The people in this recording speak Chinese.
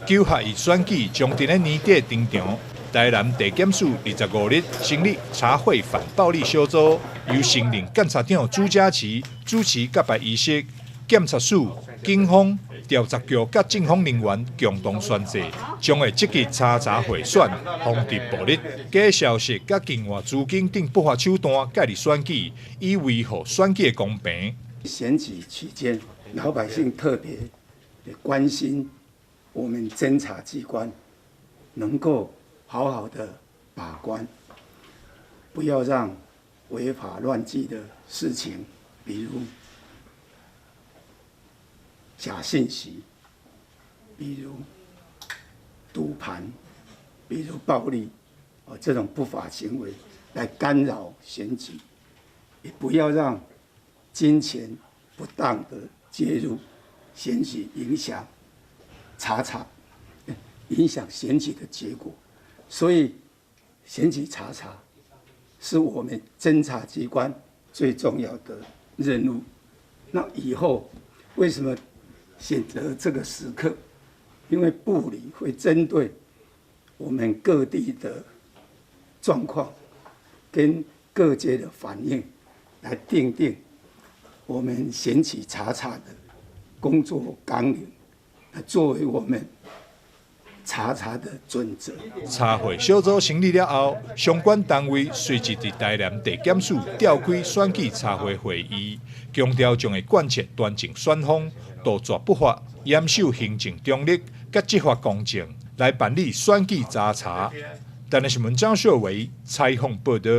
9合以选举将伫咧年底登场。台南地检署25日成立查获反暴力小组，由新任检察长朱家琪主持揭牌仪式。检察署、警方、调查局甲政府人员共同宣誓，将会积极查查贿选，防治暴力、假消息甲境外资金等不法手段介入选举，以维护选举的公平。选举期间，老百姓特别关心我们侦查机关能够好好的把关，不要让违法乱纪的事情，比如假信息，比如赌盘，比如暴力，这种不法行为来干扰选举，也不要让金钱不当的介入选举，影响影响选举的结果。所以，选举查是我们侦查机关最重要的任务。那以后为什么选择这个时刻？因为部里会针对我们各地的状况跟各界的反应，来定我们选举查的工作纲领，作为我们查的准则。查获小组成立了后，相关单位随即伫台南地检署召开选举查获会议，强调将会贯彻端正选风、杜绝不法、严守行政中立、甲执法公正，来办理选举查。台南新闻张秀维采访报道。